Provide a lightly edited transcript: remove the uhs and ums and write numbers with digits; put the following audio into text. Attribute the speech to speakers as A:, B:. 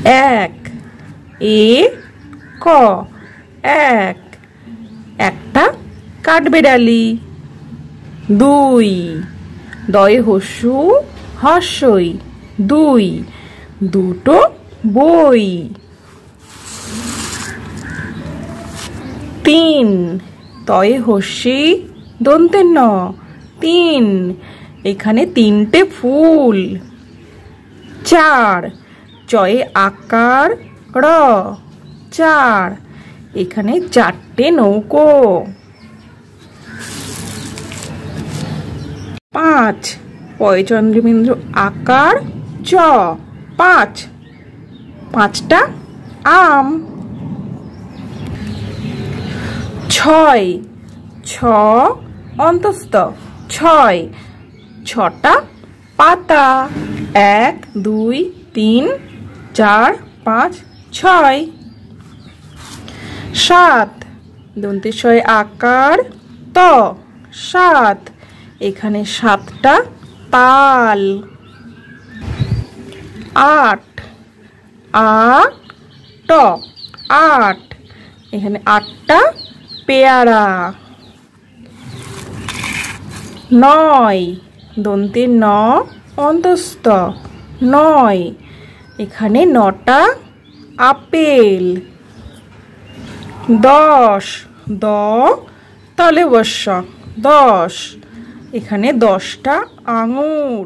A: এক, এ ক, এক, একটা কাঠবেড়ালি। দুই, দয়ে হস্যু হর্ষই, দুই, দুটো বই। তিন, তয়ে হস্যি দন্তে ন, তিন, এখানে তিনটে ফুল। চার, চয়ে আকার র, চার, এখানে চারটে নৌকো। পাঁচ, পয়ে চন্দ্রবিন্দু আকার চ, পাঁচ, পাঁচটা আম। ছয়, ছ অন্তস্থ, ছয়, ছটা পাতা। এক, দুই, তিন, চার, পাঁচ, ছয়। সাত, দন্তে শয়ে আকার ত, সাত, এখানে সাতটা তাল। আট, আট ট, আট, এখানে আটটা পেয়ারা। নয়, দন্তে ন অন্তস্থ, নয়, এখানে নটা আপেল। দশ, দ তালে বস্য, দশ, এখানে 10টা আঙুর।